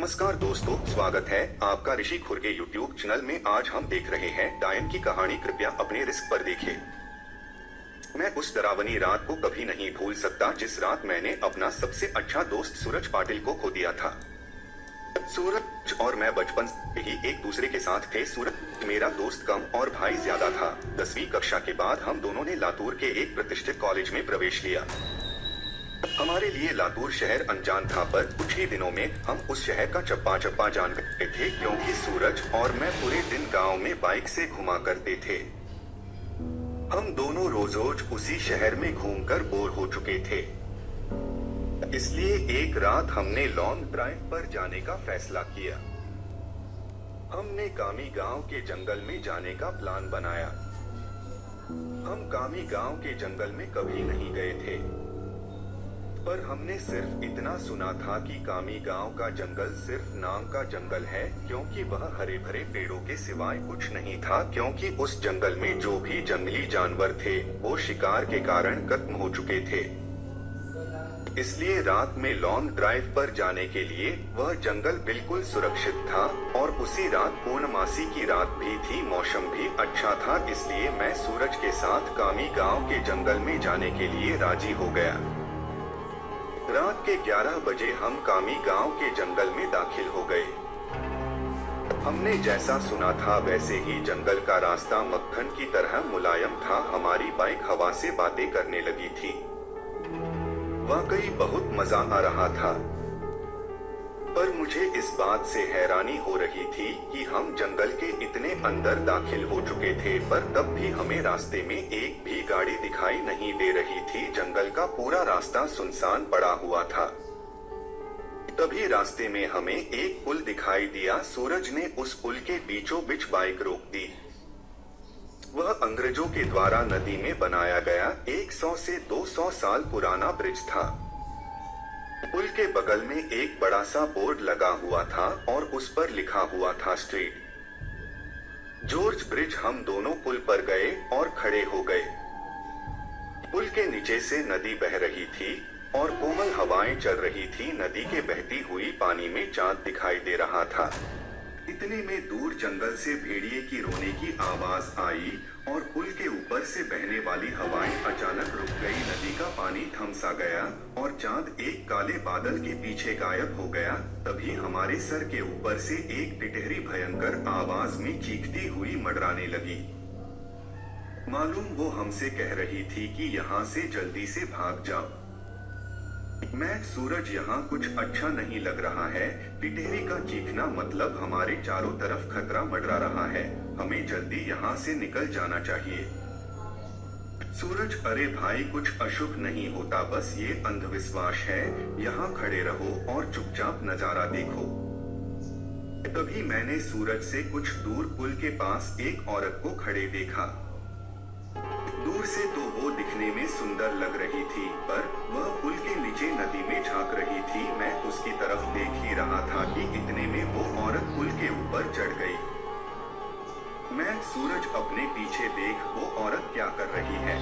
नमस्कार दोस्तों, स्वागत है आपका ऋषि खुर के यूट्यूब चैनल में। आज हम देख रहे हैं डायन की कहानी। कृपया अपने रिस्क पर देखें। मैं उस डरावनी रात को कभी नहीं भूल सकता जिस रात मैंने अपना सबसे अच्छा दोस्त सूरज पाटिल को खो दिया था। सूरज और मैं बचपन से ही एक दूसरे के साथ थे। सूरज मेरा दोस्त कम और भाई ज्यादा था। 10वीं कक्षा के बाद हम दोनों ने लातूर के एक प्रतिष्ठित कॉलेज में प्रवेश लिया। हमारे लिए लातूर शहर अनजान था, पर कुछ ही दिनों में हम उस शहर का चप्पा चप्पा जान गए थे, क्योंकि सूरज और मैं पूरे दिन गांव में बाइक से घुमा करते थे। हम दोनों रोज रोज उसी शहर में घूमकर बोर हो चुके थे। इसलिए एक रात हमने लॉन्ग ड्राइव पर जाने का फैसला किया। हमने कामी गांव के जंगल में जाने का प्लान बनाया। हम कामी गांव के जंगल में कभी नहीं गए थे, पर हमने सिर्फ इतना सुना था कि कामी गांव का जंगल सिर्फ नाम का जंगल है, क्योंकि वह हरे भरे पेड़ों के सिवाय कुछ नहीं था। क्योंकि उस जंगल में जो भी जंगली जानवर थे वो शिकार के कारण खत्म हो चुके थे। इसलिए रात में लॉन्ग ड्राइव पर जाने के लिए वह जंगल बिल्कुल सुरक्षित था। और उसी रात पूर्णमासी की रात भी थी, मौसम भी अच्छा था। इसलिए मैं सूरज के साथ कामी गांव के जंगल में जाने के लिए राजी हो गया। रात के 11 बजे हम कामी गांव के जंगल में दाखिल हो गए। हमने जैसा सुना था वैसे ही जंगल का रास्ता मक्खन की तरह मुलायम था। हमारी बाइक हवा से बातें करने लगी थी। वाकई बहुत मजा आ रहा था, पर मुझे इस बात से हैरानी हो रही थी कि हम जंगल के इतने अंदर दाखिल हो चुके थे, पर तब भी हमें रास्ते में एक भी गाड़ी दिखाई नहीं दे रही थी। जंगल का पूरा रास्ता सुनसान पड़ा हुआ था। तभी रास्ते में हमें एक पुल दिखाई दिया। सूरज ने उस पुल के बीचों बीच बाइक रोक दी। वह अंग्रेजों के द्वारा नदी में बनाया गया 100 से 200 साल पुराना ब्रिज था। पुल के बगल में एक बड़ा सा बोर्ड लगा हुआ था और उस पर लिखा हुआ था स्ट्रीट जॉर्ज ब्रिज। हम दोनों पुल पर गए और खड़े हो गए। पुल के नीचे से नदी बह रही थी और कोमल हवाएं चल रही थी। नदी के बहती हुई पानी में चांद दिखाई दे रहा था। इतने में दूर जंगल से भेड़िए की रोने की आवाज आई और पुल के ऊपर से बहने वाली हवाएं अचानक रुक गई। नदी का पानी थम सा गया और चांद एक काले बादल के पीछे गायब हो गया। तभी हमारे सर के ऊपर से एक टिटहरी भयंकर आवाज में चीखती हुई मंडराने लगी। मालूम वो हमसे कह रही थी कि यहाँ से जल्दी से भाग जाओ। मैं सूरज, यहाँ कुछ अच्छा नहीं लग रहा है। टिटहरी का चीखना मतलब हमारे चारों तरफ खतरा मंडरा रहा है। हमें जल्दी यहाँ से निकल जाना चाहिए। सूरज, अरे भाई, कुछ अशुभ नहीं होता, बस ये अंधविश्वास है। यहाँ खड़े रहो और चुपचाप नजारा देखो। तभी मैंने सूरज से कुछ दूर पुल के पास एक औरत को खड़े देखा। दूर से तो वो दिखने में सुंदर लग रही थी, पर वह पुल के नीचे नदी में झांक रही थी। मैं उसकी तरफ देख ही रहा था कि इतने में वो औरत पुल के ऊपर चढ़ गई। मैं सूरज, अपने पीछे देख, वो औरत क्या कर रही है।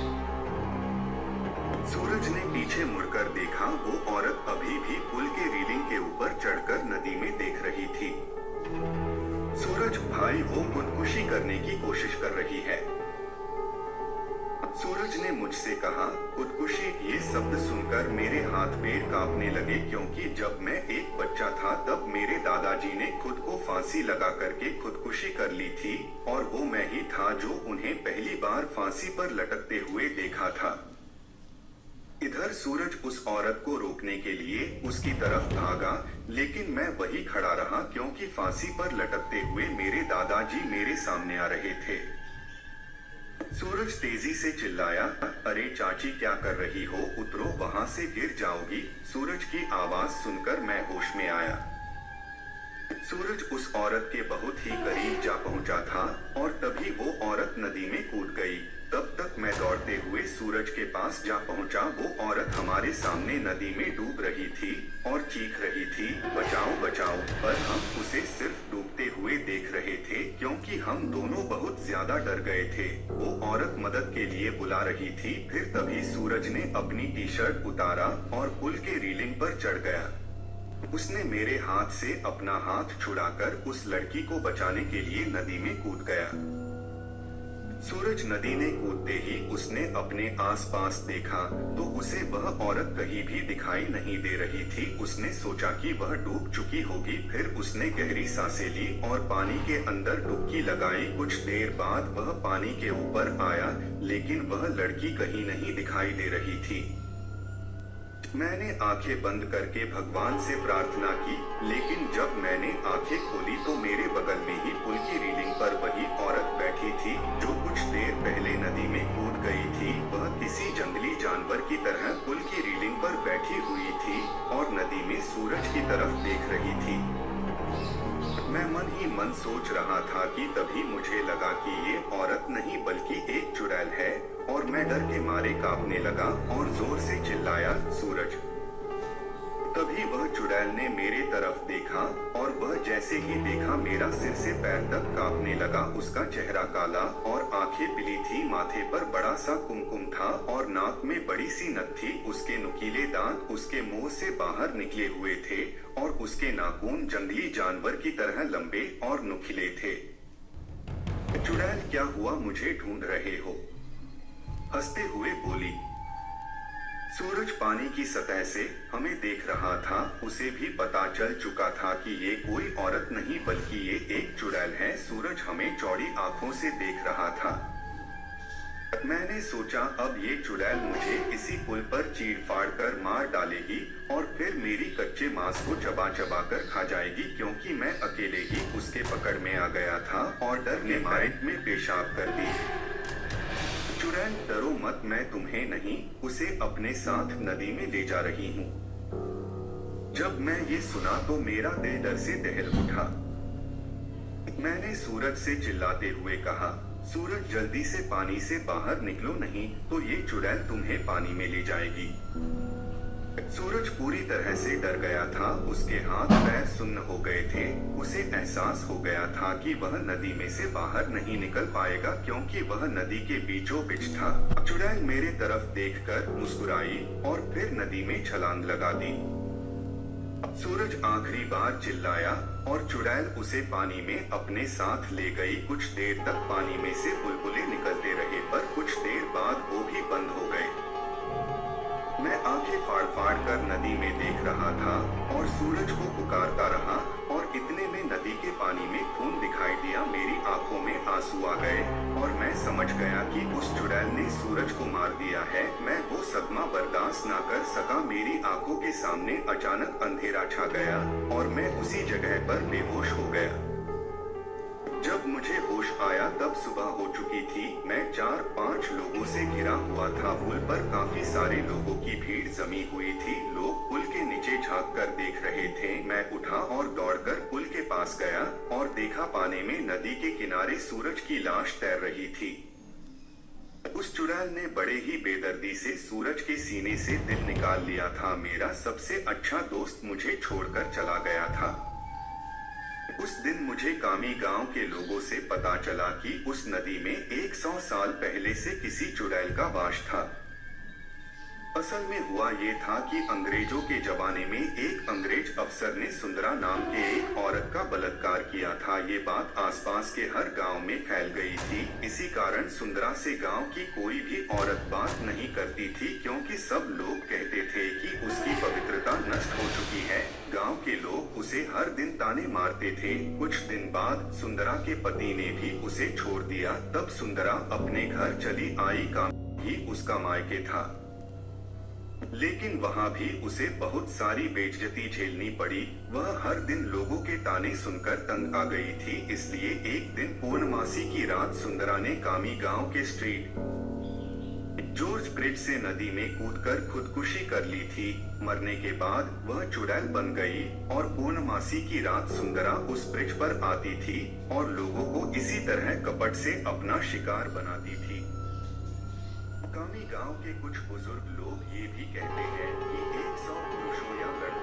सूरज ने पीछे मुड़कर देखा। वो औरत अभी भी पुल के रेलिंग के ऊपर चढ़कर नदी में देख रही थी। सूरज भाई, वो खुदकुशी करने की कोशिश कर रही है। सूरज ने मुझसे कहा। खुदकुशी, ये शब्द सुनकर मेरे हाथ पैर कांपने लगे, क्योंकि जब मैं एक बच्चा था तब मेरे दादाजी ने खुद को फांसी लगा करके खुदकुशी कर ली थी, और वो मैं ही था जो उन्हें पहली बार फांसी पर लटकते हुए देखा था। इधर सूरज उस औरत को रोकने के लिए उसकी तरफ भागा, लेकिन मैं वही खड़ा रहा, क्योंकि फांसी पर लटकते हुए मेरे दादाजी मेरे सामने आ रहे थे। सूरज तेजी से चिल्लाया, अरे चाची, क्या कर रही हो, उतरो, वहां से गिर जाओगी। सूरज की आवाज सुनकर मैं होश में आया। सूरज उस औरत के बहुत ही करीब जा पहुंचा था और तभी वो औरत नदी में कूद गई। तब तक मैं दौड़ते हुए सूरज के पास जा पहुंचा। वो औरत हमारे सामने नदी में डूब रही थी और चीख रही थी, बचाओ बचाओ, पर हम उसे सिर्फ डूबते हुए देख रहे थे, क्योंकि हम दोनों बहुत ज्यादा डर गए थे। वो औरत मदद के लिए बुला रही थी। फिर तभी सूरज ने अपनी टी शर्ट उतारा और पुल के रेलिंग पर चढ़ गया। उसने मेरे हाथ से अपना हाथ छुड़ाकर उस लड़की को बचाने के लिए नदी में कूद गया। सूरज नदी में कूदते ही उसने अपने आसपास देखा तो उसे वह औरत कहीं भी दिखाई नहीं दे रही थी। उसने सोचा कि वह डूब चुकी होगी। फिर उसने गहरी सांसें ली और पानी के अंदर डुबकी लगाई। कुछ देर बाद वह पानी के ऊपर आया, लेकिन वह लड़की कहीं नहीं दिखाई दे रही थी। मैंने आंखें बंद करके भगवान से प्रार्थना की, लेकिन जब मैंने आंखें खोली तो मेरे बगल में ही पुल की रेलिंग पर वही औरत बैठी थी जो कुछ देर पहले नदी में कूद गई थी। वह किसी जंगली जानवर की तरह पुल की रेलिंग पर बैठी हुई थी और नदी में सूरज की तरफ देख रही थी। मैं मन ही मन सोच रहा था कि तभी मुझे लगा कि ये औरत नहीं बल्कि एक चुड़ैल है, और मैं डर के मारे कांपने लगा और जोर से चिल्लाया, सूरज। तभी वह चुड़ैल ने मेरे तरफ देखा और वह जैसे ही देखा मेरा सिर से पैर तक कांपने लगा। उसका चेहरा काला और आंखें पीली थी, माथे पर बड़ा सा कुमकुम था और नाक में बड़ी सी नथ थी। उसके नुकीले दांत उसके मुंह से बाहर निकले हुए थे और उसके नाखून जंगली जानवर की तरह लंबे और नुकीले थे। चुड़ैल, क्या हुआ? मुझे ढूंढ रहे हो? हंसते हुए बोली। सूरज पानी की सतह से हमें देख रहा था। उसे भी पता चल चुका था कि ये कोई औरत नहीं बल्कि ये एक चुड़ैल है। सूरज हमें चौड़ी आंखों से देख रहा था। मैंने सोचा अब ये चुड़ैल मुझे इसी पुल पर चीर-फाड़ कर मार डालेगी और फिर मेरी कच्चे मांस को चबा चबा कर खा जाएगी, क्योंकि मैं अकेले ही उसके पकड़ में आ गया था और डर ने मारे में पेशाब कर दी। चुड़ैल, डरो मत, मैं तुम्हें नहीं, उसे अपने साथ नदी में ले जा रही हूँ। जब मैं ये सुना तो मेरा दिल डर से दहल उठा। मैंने सूरज से चिल्लाते हुए कहा, सूरज, जल्दी से पानी से बाहर निकलो, नहीं तो ये चुड़ैल तुम्हें पानी में ले जाएगी। सूरज पूरी तरह से डर गया था। उसके हाथ पैर सुन्न हो गए थे। उसे एहसास हो गया था कि वह नदी में से बाहर नहीं निकल पाएगा, क्योंकि वह नदी के बीचों बीच था। चुड़ैल मेरे तरफ देखकर मुस्कुराई और फिर नदी में छलांग लगा दी। सूरज आखिरी बार चिल्लाया और चुड़ैल उसे पानी में अपने साथ ले गई। कुछ देर तक पानी में से बुलबुले निकलते रहे, पर कुछ देर बाद वो भी बंद हो गए। मैं आंखें फाड़-फाड़ कर नदी में देख रहा था और सूरज को पुकारता रहा, और इतने में नदी के पानी में खून दिखाई दिया। मेरी आंखों में आंसू आ गए और मैं समझ गया कि उस चुड़ैल ने सूरज को मार दिया है। मैं वो सदमा बर्दाश्त ना कर सका। मेरी आंखों के सामने अचानक अंधेरा छा गया और मैं उसी जगह पर बेहोश हो गया। जब मुझे होश आया तब सुबह हो चुकी थी। मैं 4-5 लोगों से घिरा हुआ था। पुल पर काफी सारे लोगों की भीड़ जमी हुई थी। लोग पुल के नीचे झांक कर देख रहे थे। मैं उठा और दौड़कर पुल के पास गया और देखा पानी में नदी के किनारे सूरज की लाश तैर रही थी। उस चुड़ैल ने बड़े ही बेदर्दी से सूरज के सीने से दिल निकाल लिया था। मेरा सबसे अच्छा दोस्त मुझे छोड़कर चला गया था। उस दिन मुझे कामी गांव के लोगों से पता चला कि उस नदी में 100 साल पहले से किसी चुड़ैल का वास था। असल में हुआ ये था कि अंग्रेजों के जमाने में एक अंग्रेज अफसर ने सुंदरा नाम के एक औरत का बलात्कार किया था। ये बात आसपास के हर गांव में फैल गई थी। इसी कारण सुंदरा से गांव की कोई भी औरत बात नहीं करती थी, क्योंकि सब लोग कहते थे कि उसकी पवित्रता नष्ट हो चुकी है। गांव के लोग उसे हर दिन ताने मारते थे। कुछ दिन बाद सुंदरा के पति ने भी उसे छोड़ दिया। तब सुंदरा अपने घर चली आई। काम ही उसका मायके था, लेकिन वहां भी उसे बहुत सारी बेइज्जती झेलनी पड़ी। वह हर दिन लोगों के ताने सुनकर तंग आ गई थी। इसलिए एक दिन पूर्णमासी की रात सुंदरा ने कामी गांव के स्ट्रीट जॉर्ज ब्रिज से नदी में कूदकर खुदकुशी कर ली थी। मरने के बाद वह चुड़ैल बन गई और पूर्णमासी की रात सुंदरा उस ब्रिज पर आती थी और लोगों को इसी तरह कपट से अपना शिकार बनाती थी। कामी गांव के कुछ बुजुर्ग लोग ये भी कहते हैं कि 100 पुरुषों या लड़कों